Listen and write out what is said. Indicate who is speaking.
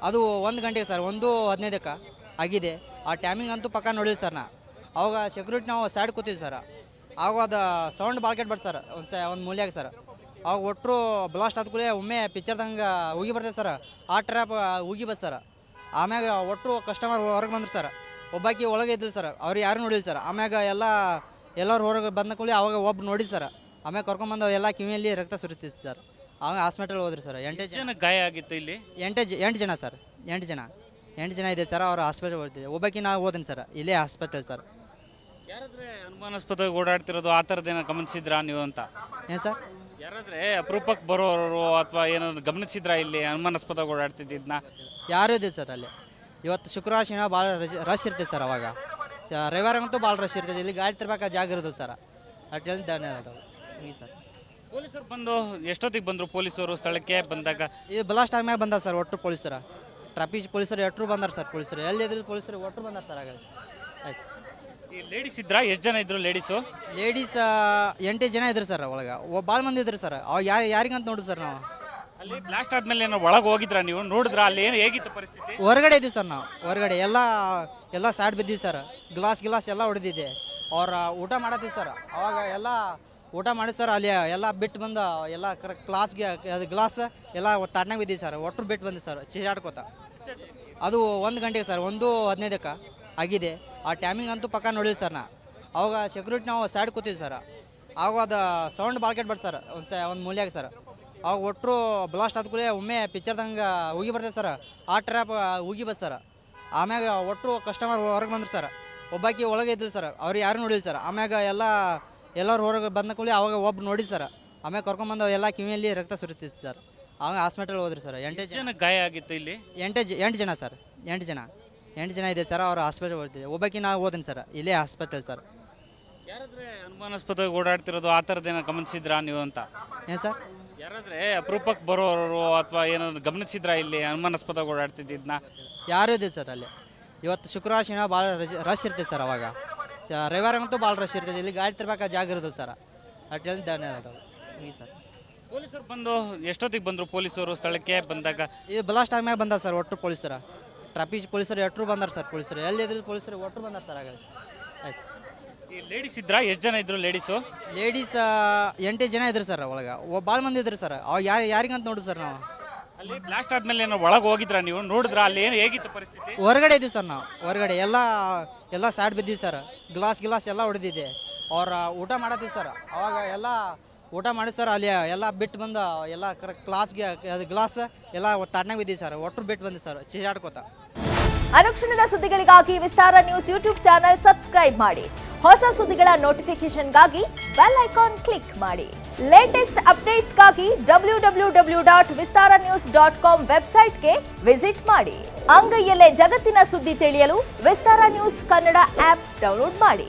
Speaker 1: ಅದು 1 ಗಂಟೆಗೆ ಸರ್ 1:15ಕ್ಕೆ ಆಗಿದೆ. ಆ ಟೈಮಿಂಗ್ ಅಂತೂ ಪಕ್ಕ ನೋಡಿಲ್ಲ ಸರ್. ಅವಾಗ ಸೆಕ್ಯೂರಿಟಿ ನಾವು ಸೈಡ್ ಕೂತಿದ್ವಿ ಸರ್. ಆವಾಗ ಅದು ಸೌಂಡ್ ಭಾಳ ಕೆಟ್ಟು ಸರ್ ಒಂದು ಮೂಲ್ಯಾಗ ಸರ್. ಅವಾಗ ಒಟ್ಟರು ಬ್ಲಾಸ್ಟ್ ಆದ ಕೂಡಲೇ ಒಮ್ಮೆ ಪಿಕ್ಚರ್ದಂಗೆ ಉಗಿ ಬರ್ತದೆ ಸರ್. ಆ ಟ್ರ್ಯಾಪ್ ಉಗಿ ಬರ್ತದೆ ಸರ್. ಆಮ್ಯಾಗ ಒಟ್ಟರು ಕಸ್ಟಮರ್ ಹೊರಗೆ ಬಂದ್ರು ಸರ್. ಒಬ್ಬಾಕಿ ಒಳಗೆ ಇದ್ದಿಲ್ಲ ಸರ್. ಅವ್ರು ಯಾರು ನೋಡಿಲ್ಲ ಸರ್. ಆಮ್ಯಾಗ ಎಲ್ಲರೂ ಹೊರಗೆ ಬಂದ ಕೂಡಲೇ ಅವಾಗ ಒಬ್ರು ನೋಡಿಲ್ಲ ಸರ್. ಆಮ್ಯಾಗ ಕರ್ಕೊಂಬಂದು ಎಲ್ಲ ಕಿವಿಯಲ್ಲಿ ರಕ್ತ ಸುರಿತಿತ್ತು ಸರ್. ಆವಾಗ ಹಾಸ್ಪಿಟಲ್ ಹೋದ್ರಿ ಸರ್. 8
Speaker 2: ಜನ ಗಾಯ ಆಗಿತ್ತು ಇಲ್ಲಿ.
Speaker 1: 8 ಜನ ಸರ್. 8 ಜನ ಇದೆ ಸರ್. ಅವ್ರು ಹಾಸ್ಪಿಟಲ್ ಹೋಗ್ತಿದ್ದೆ. ಒಬ್ಬಾಕಿ ನಾವು ಹೋದೀನಿ ಸರ್. ಇಲ್ಲೇ ಹಾಸ್ಪಿಟಲ್ ಸರ್.
Speaker 2: ಯಾರಾದ್ರೆ ಅನುಮಾನಾಸ್ಪದ ಓಡಾಡ್ತಿರೋದು ಆ ಥರದ್ದೇನೋ ಗಮನಿಸಿದ್ರಾ ನೀವು ಅಂತ?
Speaker 1: ಏನು ಸರ್?
Speaker 2: ಯಾರಾದ್ರೆ ಅಪರೂಪಕ್ಕೆ ಬರೋರು ಅಥವಾ ಏನಾದ್ರು ಗಮನಿಸಿದ್ರಾ ಇಲ್ಲಿ ಅನುಮಾನಾಸ್ಪದ ಓಡಾಡ್ತಿದ್ದನ್ನ?
Speaker 1: ಯಾರೂ ಇದ್ದಿಲ್ಲ ಸರ್ ಅಲ್ಲಿ. ಇವತ್ತು ಶುಕ್ರವಾರ ಶನಿವಾರ ಭಾಳ ರಶ್ ಇರ್ತೈತೆ ಸರ್. ಅವಾಗ ರವಿವಾರಂತೂ ಭಾಳ ರಶ್ ಇರ್ತೈತೆ. ಇಲ್ಲಿ ಗಾಡಿ ತರಬೇಕಾ ಜಾಗ ಇರೋದಿಲ್ಲ ಸರ್. ಅಷ್ಟೆಲ್ಲ ದಂಡ ಅದಾವೆ ಈ ಸರ್.
Speaker 2: ಪೊಲೀಸರು ಬಂದು ಎಷ್ಟೊತ್ತಿಗೆ ಬಂದರು? ಪೊಲೀಸರು ಸ್ಥಳಕ್ಕೆ ಬಂದಾಗ
Speaker 1: ಇದು ಬ್ಲಾಸ್ಟ್ ಆದ್ಮ್ಯಾಗ ಬಂದಾರ ಸರ್. ಒಟ್ಟು ಪೊಲೀಸರ ಟ್ರಾಫಿಕ್ ಪೊಲೀಸರು ಎಟ್ಟರು ಬಂದಾರ ಸರ್. ಪೊಲೀಸರು ಎಲ್ಲಿದ್ರು ಪೊಲೀಸರು ಒಟ್ಟರು ಬಂದಾರ ಸರ್. ಆಗ ಆಯ್ತು.
Speaker 2: ಈ ಲೇಡೀಸ್ ಇದ್ರಾ? ಎಷ್ಟು ಜನ ಇದ್ರು ಲೇಡೀಸು?
Speaker 1: ಲೇಡೀಸ್ 8 ಜನ ಇದ್ರು ಸರ್. ಒಳಗೆ ಭಾಳ ಮಂದಿ ಇದ್ರು ಸರ್. ಅವಾಗ ಯಾರಿಗಂತ ನೋಡಿದ್ರು ಸರ್ ನಾವು.
Speaker 2: ಅಲ್ಲಿ ಬ್ಲಾಸ್ಟ್ ಆದ್ಮೇಲೆ ಏನೋ ಒಳಗೆ ಹೋಗಿದ್ರಾ ನೀವು? ನೋಡಿದ್ರಾ ಅಲ್ಲಿ ಏನು ಹೇಗಿತ್ತು ಪರಿಸ್ಥಿತಿ?
Speaker 1: ಹೊರಗಡೆ ಇದ್ದೀವಿ ಸರ್ ನಾವು. ಹೊರಗಡೆ ಎಲ್ಲ ಸೈಡ್ ಬಿದ್ದೀವಿ ಸರ್. ಗ್ಲಾಸ್ ಎಲ್ಲ ಹೊಡೆದಿದೆ. ಅವ್ರ ಊಟ ಮಾಡತ್ತೀವಿ ಸರ್. ಅವಾಗ ಎಲ್ಲ ಊಟ ಮಾಡಿ ಸರ್. ಅಲ್ಲಿ ಎಲ್ಲ ಬಿಟ್ಟು ಬಂದು ಎಲ್ಲ ಕ್ಲಾಸ್ಗೆ ಅದು ಗ್ಲಾಸ್ ಎಲ್ಲ ತಣ್ಣಗೆ ಬಿದ್ದೀವಿ ಸರ್. ಒಟ್ಟರು ಬಿಟ್ಟು ಬಂದು ಸರ್ ಚೀರಾಡ್ಕೋತ. ಅದು 1 ಗಂಟೆಗೆ ಸರ್ 1:15ಕ್ಕೆ ಆಗಿದೆ. ಆ ಟೈಮಿಂಗ್ ಅಂತೂ ಪಕ್ಕ ನೋಡಿಲ್ಲ ಸರ್. ಅವಾಗ ಸೆಕ್ಯೂರಿಟಿ ನಾವು ಸೈಡ್ ಕೂತಿದ್ವಿ ಸರ್. ಆವಾಗ ಅದು ಸೌಂಡ್ ಭಾಳ ಕೆಟ್ಟು ಸರ್ ಒಂದು ಮೂಲ್ಯಾಗ ಸರ್. ಅವಾಗ ಒಟ್ಟರು ಬ್ಲಾಸ್ಟ್ ಆದ ಕೂಡಲೇ ಒಮ್ಮೆ ಪಿಕ್ಚರ್ದಂಗೆ ಉಗಿ ಬರ್ತದೆ ಸರ್. ಆ ಟ್ರ್ಯಾಪ್ ಉಗಿ ಬರ್ತದೆ ಸರ್. ಆಮ್ಯಾಗ ಒಟ್ಟರು ಕಸ್ಟಮರ್ ಹೊರಗೆ ಬಂದ್ರು ಸರ್. ಒಬ್ಬಾಕಿ ಒಳಗೆ ಇದ್ದಿಲ್ಲ ಸರ್. ಅವ್ರು ಯಾರು ನೋಡಿಲ್ಲ ಸರ್. ಆಮ್ಯಾಗ ಎಲ್ಲರೂ ಹೊರಗೆ ಬಂದ ಕೂಡಲೇ ಅವಾಗ ಒಬ್ರು ನೋಡಿಲ್ಲ ಸರ್. ಆಮ್ಯಾಗ ಕರ್ಕೊಂಬಂದು ಎಲ್ಲ ಕಿವಿಯಲ್ಲಿ ರಕ್ತ ಸುರಿತಿತ್ತು ಸರ್. ಆವಾಗ ಹಾಸ್ಪಿಟಲ್ ಹೋದ್ರಿ ಸರ್. 8
Speaker 2: ಜನ ಗಾಯ ಆಗಿತ್ತು ಇಲ್ಲಿ.
Speaker 1: 8 ಜನ ಸರ್. 8 ಜನ ಇದೆ ಸರ್. ಅವ್ರು ಹಾಸ್ಪಿಟಲ್ ಹೋಗ್ತಿದ್ದೆ. ಒಬ್ಬಾಕಿ ನಾವು ಹೋದೀನಿ ಸರ್. ಇಲ್ಲೇ ಹಾಸ್ಪಿಟಲ್ ಸರ್.
Speaker 2: ಯಾರಾದ್ರೆ ಅನುಮಾನಾಸ್ಪದ ಓಡಾಡ್ತಿರೋದು ಆ ಥರದ್ದೇನೋ ಗಮನಿಸಿದ್ರಾ ನೀವು ಅಂತ?
Speaker 1: ಏನು ಸರ್?
Speaker 2: ಯಾರಾದ್ರೆ ಅಪರೂಪಕ್ಕೆ ಬರೋರು ಅಥವಾ ಏನಾದ್ರು ಗಮನಿಸಿದ್ರಾ ಇಲ್ಲಿ ಅನುಮಾನಾಸ್ಪದ ಓಡಾಡ್ತಿದ್ದನ್ನ?
Speaker 1: ಯಾರೂ ಇದ್ದಿಲ್ಲ ಸರ್ ಅಲ್ಲಿ. ಇವತ್ತು ಶುಕ್ರವಾರ ಶನಿವಾರ ಭಾಳ ರಶ್ ಇರ್ತೈತೆ ಸರ್. ಅವಾಗ ರವಿವಾರಂತೂ ಭಾಳ ರಶ್ ಇರ್ತೈತೆ. ಇಲ್ಲಿ ಗಾಡಿ ತರಬೇಕಾ ಜಾಗ ಇರೋದಿಲ್ಲ ಸರ್. ಅಷ್ಟೆಲ್ಲ ದಂಡ ಅದಾವೆ ಈ ಸರ್.
Speaker 2: ಪೊಲೀಸರು ಬಂದು ಎಷ್ಟೊತ್ತಿಗೆ ಬಂದರು? ಪೊಲೀಸರು ಸ್ಥಳಕ್ಕೆ ಬಂದಾಗ
Speaker 1: ಇದು ಬ್ಲಾಸ್ಟ್ ಆದ್ಮ್ಯಾಗ ಬಂದಾರ ಸರ್. ಒಟ್ಟು ಪೊಲೀಸರ ಟ್ರಾಫಿಕ್ ಪೊಲೀಸರು ಎಟ್ಟರು ಬಂದಾರ ಸರ್. ಪೊಲೀಸರು ಎಲ್ಲಿದ್ರು ಪೊಲೀಸರು ಒಟ್ಟರು ಬಂದಾರ ಸರ್. ಆಗ ಆಯ್ತು.
Speaker 2: ಈ ಲೇಡೀಸ್ ಇದ್ರಾ? ಎಷ್ಟು ಜನ ಇದ್ರು ಲೇಡೀಸು?
Speaker 1: ಲೇಡೀಸ್ 8 ಜನ ಇದ್ರು ಸರ್. ಒಳಗೆ ಭಾಳ ಮಂದಿ ಇದ್ರು ಸರ್. ಅವಾಗ ಯಾರಿಗಂತ ನೋಡಿದ್ರು ಸರ್ ನಾವು.
Speaker 2: ಅಲ್ಲಿ ಬ್ಲಾಸ್ಟ್ ಆದ್ಮೇಲೆ ಏನೋ ಒಳಗೆ ಹೋಗಿದ್ರಾ ನೀವು? ನೋಡಿದ್ರಾ ಅಲ್ಲಿ ಏನು ಹೇಗಿತ್ತು ಪರಿಸ್ಥಿತಿ?
Speaker 1: ಹೊರಗಡೆ ಇದ್ದೀವಿ ಸರ್ ನಾವು. ಹೊರಗಡೆ ಎಲ್ಲ ಸೈಡ್ ಬಿದ್ದೀವಿ ಸರ್. ಗ್ಲಾಸ್ ಎಲ್ಲ ಹೊಡೆದಿದೆ. ಅವ್ರ ಊಟ ಮಾಡತ್ತೀವಿ ಸರ್. ಅವಾಗ ಎಲ್ಲ ಊಟ ಮಾಡಿ ಸರ್. ಅಲ್ಲಿ ಎಲ್ಲ ಬಿಟ್ಟು ಬಂದು ಎಲ್ಲ ಕ್ಲಾಸ್ಗೆ ಅದು ಗ್ಲಾಸ್ ಎಲ್ಲ ತಣ್ಣಗೆ ಬಿದ್ದೀವಿ ಸರ್. ಒಟ್ಟರು ಬಿಟ್ಟು ಬಂದು ಸರ್ ಚೀರಾಡ್ಕೋತ.
Speaker 3: ಅನುಕ್ಷಣದ ಸುದ್ದಿಗಳಿಗಾಗಿ ವಿಸ್ತಾರ ನ್ಯೂಸ್ ಯೂಟ್ಯೂಬ್ ಚಾನೆಲ್ ಸಬ್ಸ್ಕ್ರೈಬ್ ಮಾಡಿ. ಹೊಸ ಸುದ್ದಿಗಳ ನೋಟಿಫಿಕೇಶನ್ಗಾಗಿ ಬೆಲ್ ಐಕಾನ್ ಕ್ಲಿಕ್ ಮಾಡಿ. ಲೇಟೆಸ್ಟ್ ಅಪ್ಡೇಟ್ಸ್ಗಾಗಿ www.vistaranews.com ವೆಬ್ಸೈಟ್ಗೆ ವಿಸಿಟ್ ಮಾಡಿ. ಅಂಗೈಯಲ್ಲೇ ಜಗತ್ತಿನ ಸುದ್ದಿ ತಿಳಿಯಲು ವಿಸ್ತಾರ ನ್ಯೂಸ್ ಕನ್ನಡ ಆಪ್ ಡೌನ್ಲೋಡ್ ಮಾಡಿ.